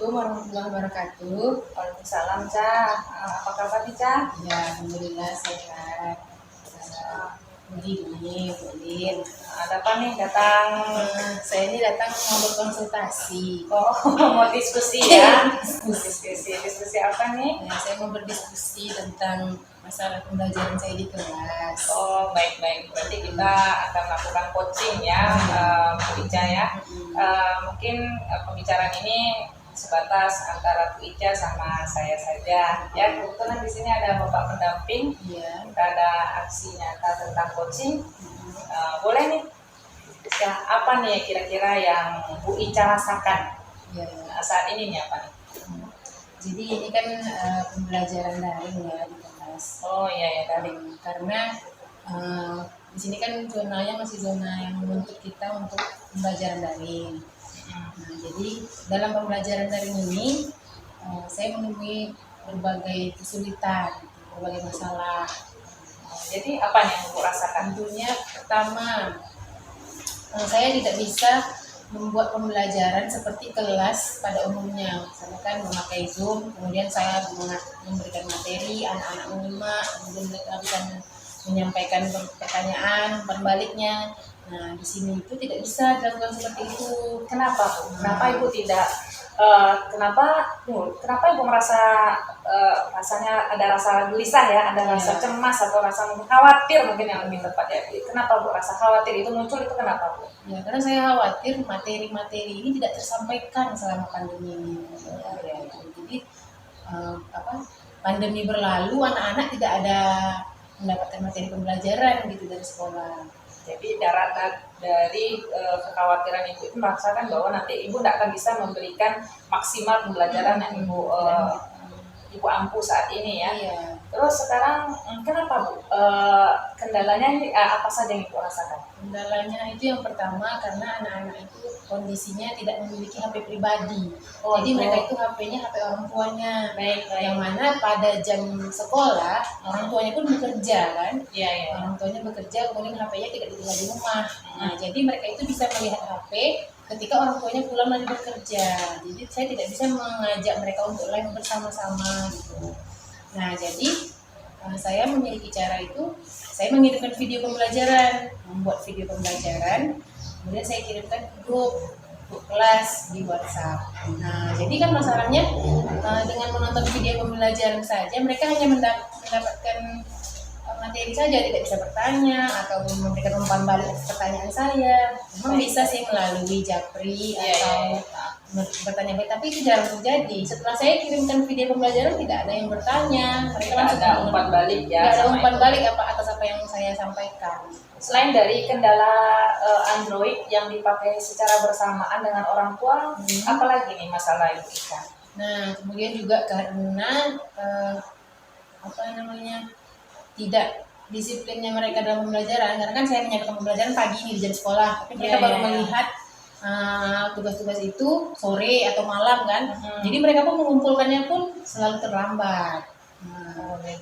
Assalamualaikum warahmatullahi wabarakatuh. Waalaikumsalam, Cah. Apa kabar nih, Cah? Ya, alhamdulillah sehat. Begini, Bu Lin. Ada apa nih datang? Saya ini datang mau berkonsultasi. Oh, mau diskusi ya? Diskusi apa nih? Ya, saya mau berdiskusi tentang masalah pembelajaran saya di kelas. Oh, baik-baik. Berarti kita akan melakukan coaching ya, Bu Ica ya. Mungkin pembicaraan ini sebatas antara Bu Ica sama saya saja. Ya, kebetulan di sini ada Bapak pendamping. Iya. Kita ada aksi nyata tentang coaching. Boleh nih. Ya, apa nih kira-kira yang Bu Ica rasakan Ya. saat ini nih apa nih? Jadi ini kan pembelajaran daring ya di kelas. Oh iya ya daring. Karena di sini kan zonanya masih zona yang membentuk kita untuk pembelajaran daring. Nah, jadi dalam pembelajaran daring ini saya menemui berbagai kesulitan, berbagai masalah. Jadi apa nih yang Bu rasakan? Tentunya pertama, saya tidak bisa membuat pembelajaran seperti kelas pada umumnya. Misalnya kan memakai Zoom, kemudian saya memberikan materi, anak-anak menyimak, kemudian mereka bisa menyampaikan pertanyaan, berbaliknya. Nah, di sini itu tidak bisa dilakukan seperti itu. Kenapa Bu? Kenapa Ibu tidak? Kenapa Ibu merasa rasanya ada rasa gelisah ya, ada rasa cemas atau rasa mungkin khawatir mungkin yang lebih tepat ya? Kenapa Bu rasa khawatir itu muncul itu kenapa Bu? Ya, karena saya khawatir materi-materi ini tidak tersampaikan selama pandemi ini. Ya, jadi pandemi berlalu, anak-anak tidak ada mendapatkan materi pembelajaran gitu dari sekolah. Jadi dari kekhawatiran Ibu itu merasakan bahwa nanti Ibu tidak akan bisa memberikan maksimal pembelajaran yang Ibu ampuh saat ini ya. Iya. Terus sekarang kenapa Bu? Kendalanya apa saja yang Ibu rasakan? Kendalanya itu yang pertama karena anak-anak itu kondisinya tidak memiliki HP pribadi. Jadi mereka itu HP-nya HP orang tuanya. Baik. Yang mana pada jam sekolah orang tuanya pun bekerja kan. Iya. Orang tuanya bekerja kemudian HP-nya tidak ditinggal di rumah. Nah, jadi mereka itu bisa melihat HP ketika orang tuanya pulang dari bekerja. Jadi saya tidak bisa mengajak mereka untuk live bersama-sama gitu. Nah, jadi saya memiliki cara itu, saya mengirimkan video pembelajaran, membuat video pembelajaran, kemudian saya kirimkan ke grup kelas di WhatsApp. Nah, jadi kan masalahnya dengan menonton video pembelajaran saja, mereka hanya mendapatkan materi saja, tidak bisa bertanya atau memberikan umpan balik pertanyaan saya. Memang bisa sih melalui Japri atau bertanya, tapi itu jarang terjadi. Setelah saya kirimkan video pembelajaran tidak ada yang bertanya, mereka langsung ada umpan balik ya. Ada umpan balik atas apa yang saya sampaikan. Selain dari kendala Android yang dipakai secara bersamaan dengan orang tua, apalagi nih masalah Ibu Ika? Nah, kemudian juga karena tidak disiplinnya mereka dalam pembelajaran, karena kan saya menyampaikan pembelajaran pagi ini di jam sekolah, tapi mereka baru melihat tugas-tugas itu sore atau malam kan. Jadi mereka pun mengumpulkannya pun selalu terlambat.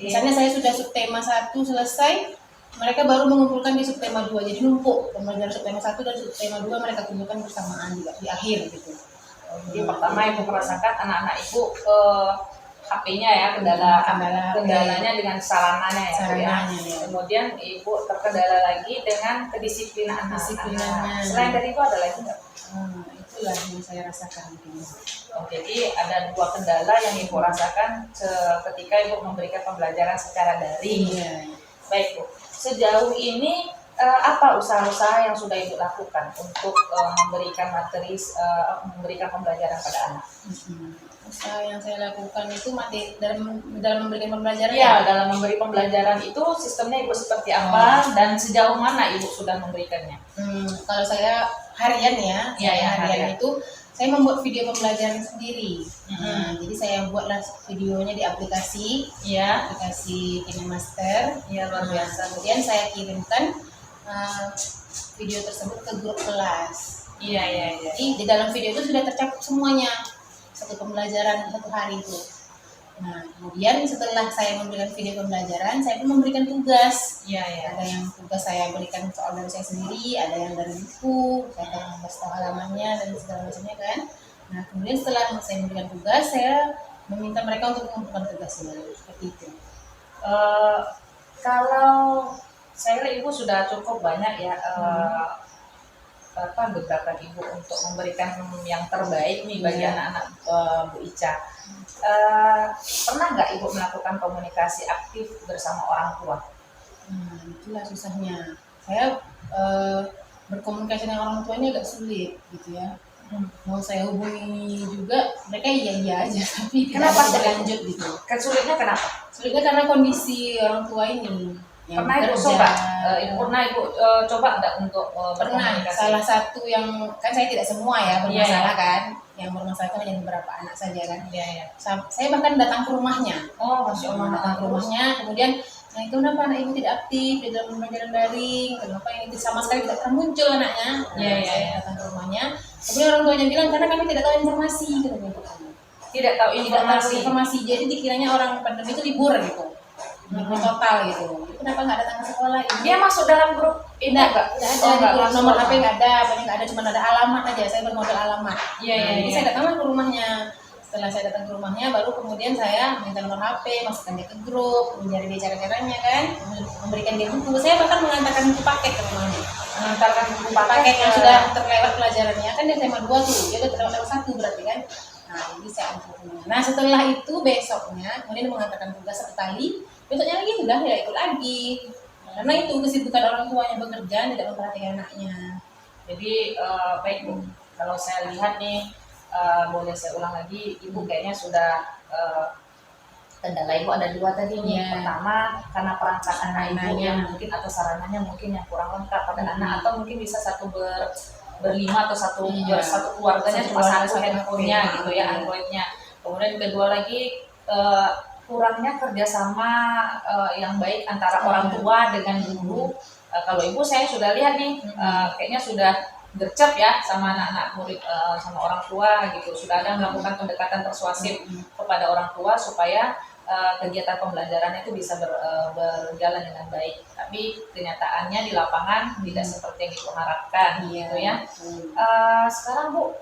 Misalnya saya sudah subtema 1 selesai, mereka baru mengumpulkan di subtema 2, jadi numpuk pembelajaran subtema 1 dan subtema 2 mereka kumpulkan bersamaan juga di akhir gitu. Jadi pertama Ibu merasakan anak-anak Ibu HP-nya ya, kendalanya dengan sarananya ya. Kemudian Ibu terkendala lagi dengan kedisiplinan anak-anak. Selain dari itu ada lagi nggak? Itulah yang saya rasakan. Jadi ada 2 kendala yang Ibu rasakan ketika Ibu memberikan pembelajaran secara daring. Baik Bu, sejauh ini apa usaha-usaha yang sudah Ibu lakukan untuk memberikan memberikan pembelajaran pada anak? Usaha yang saya lakukan itu dalam memberikan pembelajaran. Ya, dalam memberi pembelajaran itu sistemnya Ibu seperti apa dan sejauh mana Ibu sudah memberikannya? Kalau saya harian harian itu saya membuat video pembelajaran sendiri. Jadi saya buatlah videonya di aplikasi KineMaster. Luar biasa. Kemudian saya kirimkan video tersebut ke grup kelas. Jadi di dalam video itu sudah tercakup semuanya, satu pembelajaran satu hari itu. Nah, kemudian setelah saya memberikan video pembelajaran, saya pun memberikan tugas. Ada yang tugas saya berikan soal dari saya sendiri, ada yang dari buku, saya kasih tahu halamannya dan segala macamnya kan. Nah kemudian setelah saya memberikan tugas, saya meminta mereka untuk mengumpulkan tugasnya seperti itu. Eh, Kalau saya lihat ibu sudah cukup banyak ya beberapa ibu untuk memberikan yang terbaik nih bagi anak-anak Bu Ica. Pernah nggak ibu melakukan komunikasi aktif bersama orang tua? Itulah susahnya. Saya berkomunikasi dengan orang tuanya agak sulit gitu ya. Mau saya hubungi juga mereka iya aja tapi Kenapa tidak berlanjut gitu. Kesulitnya kenapa? Sulitnya karena kondisi orang tua ini yang Pernah ibu bekerja. coba? Coba nggak untuk Pernah. berkomunikasi? Salah satu yang kan saya tidak semua ya bermasalah Iya. kan. Yang bermasalah itu hanya beberapa anak saja kan. Iya, iya. Saya bahkan datang ke rumahnya. Oh, Masya Allah. Datang ke rumahnya, kemudian nah itu kenapa anak ibu tidak aktif di dalam pembelajaran daring, kenapa yang itu sama sekali tidak pernah muncul anaknya. Iya, iya. Saya datang ke rumahnya, kemudian orang tuanya bilang karena kami tidak tahu informasi katanya. Tidak tahu Informasi, jadi dikiranya orang pandemi itu libur gitu, libur total gitu. Jadi kenapa nggak datang ke sekolah? Dia masuk dalam grup ini Nggak ada, di grup nomor HP nggak? nggak ada, pokoknya nggak ada, cuma ada alamat aja. Saya bermodal alamat. Iya, iya, Jadi iya. saya datanglah ke rumahnya. Setelah saya datang ke rumahnya, baru kemudian saya minta nomor HP, masukkan dia ke grup, mencari dia cara-caranya kan, memberikan dia buku. Saya bahkan mengantarkan buku paket ke rumahnya. Mengantarkan buku Paket yang sudah terlewat pelajarannya kan dia SMA 2 tuh, dia udah terlewat 1 berarti kan. Nah, jadi saya antar. Nah, setelah itu besoknya kemudian mengantarkan tugas satu kali, besoknya lagi sudah tidak ikut lagi. Karena itu kesibukan orang tuanya bekerja tidak memperhatikan anaknya. Jadi baik Bu, kalau saya lihat nih boleh saya ulang lagi, Ibu kayaknya sudah kendala Ibu ada dua tadi nih. Iya. Pertama karena perangkat anak Ibu Sarananya. yang mungkin atau sarananya mungkin yang kurang lengkap pada anak, atau mungkin bisa berlima atau satu keluarganya cuma satu handphonenya gitu ya, Androidnya. Kemudian kedua lagi kurangnya kerjasama yang baik antara orang tua dengan guru. Kalau Ibu saya sudah lihat nih kayaknya sudah gercep ya sama anak-anak murid, sama orang tua gitu, sudah ada melakukan pendekatan persuasif kepada orang tua supaya kegiatan pembelajaran itu bisa berjalan dengan baik. Tapi kenyataannya di lapangan tidak seperti yang Ibu harapkan gitu ya. Sekarang Bu,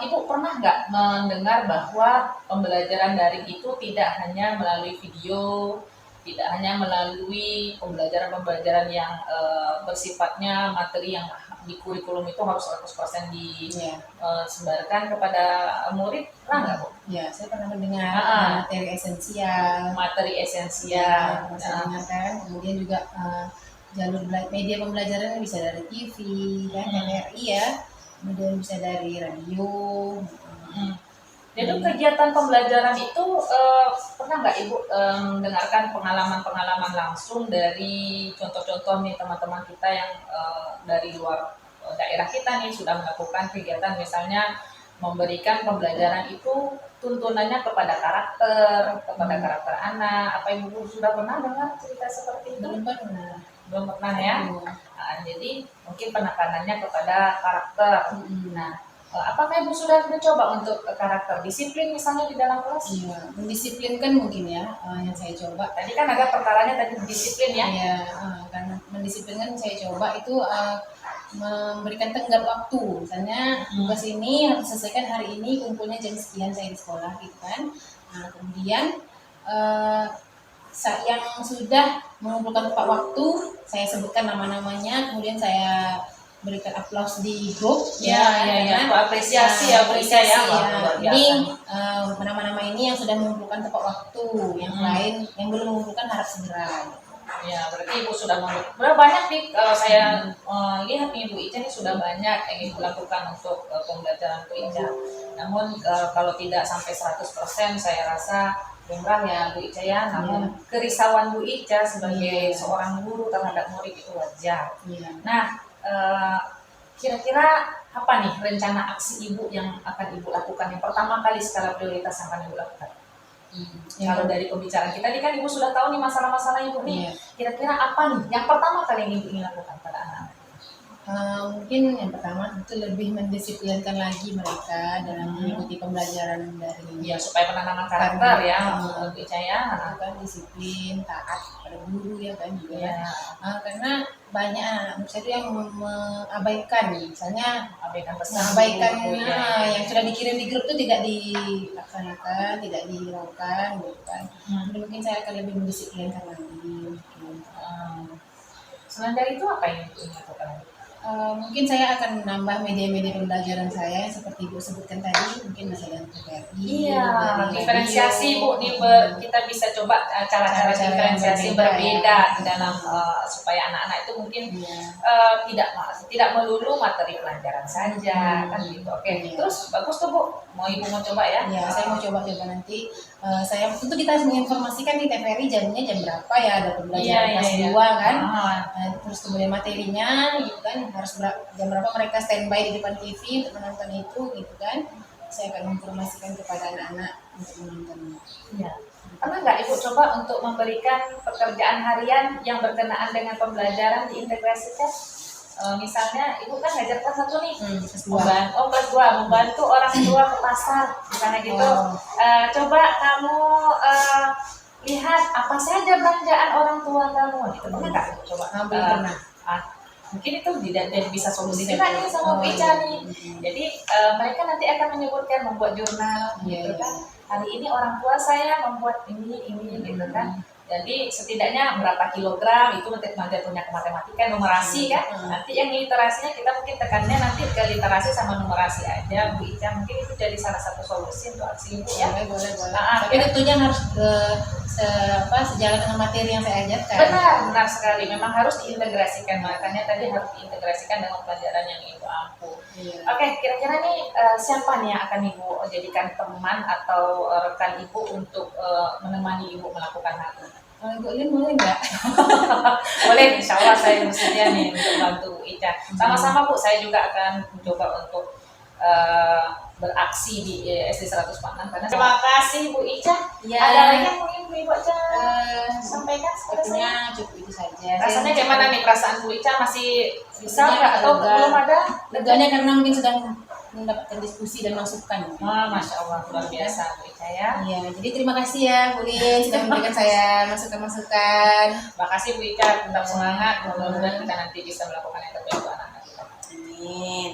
Ibu pernah nggak mendengar bahwa pembelajaran daring itu tidak hanya melalui video, tidak hanya melalui pembelajaran-pembelajaran yang bersifatnya materi yang di kurikulum itu harus 100% disebarkan kepada murid, pernah nggak Bu? Ya, saya pernah mendengar materi esensial. Nah, Kan? Kemudian juga jalur media pembelajaran bisa dari TV, kan, TVRI ya, kemudian bisa dari radio. Jadi kegiatan pembelajaran itu pernah nggak Ibu mendengarkan pengalaman-pengalaman langsung dari contoh-contoh nih teman-teman kita yang dari luar daerah kita nih sudah melakukan kegiatan, misalnya memberikan pembelajaran itu tuntunannya kepada karakter anak. Apa Ibu sudah pernah dengar cerita seperti itu? Belum pernah ya. Jadi mungkin penekanannya kepada karakter. Nah, apakah Ibu sudah mencoba untuk karakter disiplin misalnya di dalam kelas? Iya, mendisiplinkan mungkin ya, yang saya coba. Tadi kan agak perkaranya tadi disiplin ya? Iya, karena mendisiplinkan saya coba itu memberikan tenggat waktu. Misalnya tugas ini harus selesaikan hari ini, kumpulnya jam sekian saya di sekolah gitu kan. Nah, kemudian yang sudah mengumpulkan tepat waktu, saya sebutkan nama-namanya, kemudian saya berikan aplaus di grup apresiasi ya berikan ya. Ini nama-nama ini yang sudah mengumpulkan tepat waktu, yang lain yang belum mengumpulkan harap segera. Ya, berarti Ibu sudah berapa banyak nih saya lihat nih Bu Ica ini sudah banyak yang Ibu lakukan untuk pembelajaran Bu Ica. Namun kalau tidak sampai 100% saya rasa lumrah ya Bu Ica ya. Namun kerisauan Bu Ica sebagai seorang guru terhadap murid itu wajar. Nah, kira-kira apa nih rencana aksi Ibu yang akan Ibu lakukan yang pertama kali skala prioritas yang akan Ibu lakukan? Kalau dari pembicaraan kita tadi kan Ibu sudah tahu nih masalah-masalah Ibu nih. Kira-kira apa nih yang pertama kali yang Ibu ingin lakukan pada anak-anak? Mungkin yang pertama itu lebih mendisiplinkan lagi mereka dalam mengikuti pembelajaran daring. Ya, supaya penanaman karakter ya untuk Ica ya. Itu kan disiplin, taat pada guru ya kan juga. Ya, Karena banyak anak muda itu yang mengabaikan, misalnya abaikan pesan mengabaikan guru, ya. yang sudah dikirim di grup itu tidak dilaksanakan, tidak dihiraukan gitu kan. Jadi mungkin saya akan lebih mendisiplinkan lagi. Mungkin. Selain dari itu apa yang Ibu lakukan? Mungkin saya akan menambah media-media pembelajaran saya yang seperti Ibu sebutkan tadi, mungkin masih ada TVRI. Iya, dari diferensiasi radio, Bu, kita bisa coba cara-cara Cara-cara diferensiasi yang berbeda berbeda, di dalam supaya anak-anak itu mungkin Iya. tidak melulu materi pelajaran saja kan gitu. Oke, Iya. terus bagus tuh Bu, Ibu mau coba ya? Ya, saya mau coba-coba nanti. Saya tentu kita harus menginformasikan di TVRI jamnya jam berapa ya, ada pembelajaran kelas 2 kan. Terus kemudian materinya gitu kan, harus jam berapa mereka standby di depan TV untuk menonton itu gitu kan. Saya akan menginformasikan kepada anak-anak untuk menontonnya. Iya. Pernah nggak Ibu coba untuk memberikan pekerjaan harian yang berkenaan dengan pembelajaran diintegrasikan? Misalnya Ibu kan ngajar kelas 1 nih, Kelas 2. kelas 2 membantu orang tua ke pasar, misalnya gitu. Coba kamu lihat apa saja belanjaan orang tua kamu, itu pernah nggak Ibu coba? Belum pernah. Mungkin itu tidak bisa solusikan nih sama Bu Ica nih. Jadi mereka nanti akan menyebutkan membuat jurnal, gitu kan. Hari ini orang tua saya membuat ini gitu kan. Jadi setidaknya berapa kilogram itu nanti punya ke matematika, numerasi kan. Nanti yang literasinya kita mungkin tekannya nanti ke literasi sama numerasi aja Bu Ica. Mungkin itu jadi salah satu solusi untuk aksi Ibu ya. Boleh. Tapi tentunya harus sejalan dengan materi yang saya ajarkan. Benar sekali. Memang harus diintegrasikan. Makanya tadi harus diintegrasikan dengan pelajaran yang Ibu ampuh. Oke, kira-kira nih siapa nih yang akan Ibu jadikan teman atau rekan Ibu untuk menemani Ibu melakukan hal ini? Kalau Ibu Lin boleh nggak? Boleh, insya Allah saya bersedia nih untuk bantu Ica. Sama-sama Bu, saya juga akan mencoba untuk beraksi di SD 146 karena terima kasih Bu Ica. Ya. Ada lagi yang mungkin Bu Ica sampaikan? Sepertinya cukup itu saja. Rasanya gimana nih perasaan Bu Ica, masih bisa nggak atau lega. belum ada? Leganya karena mungkin sedang mendapatkan diskusi dan masukan. Masya Allah, luar biasa Bu Ica ya. Iya, jadi terima kasih ya Bu Lin sudah memberikan saya masukan-masukan. Makasih Bu Ica, tetap semangat. Mudah-mudahan kita nanti bisa melakukan yang terbaik untuk anak-anak kita. Amin.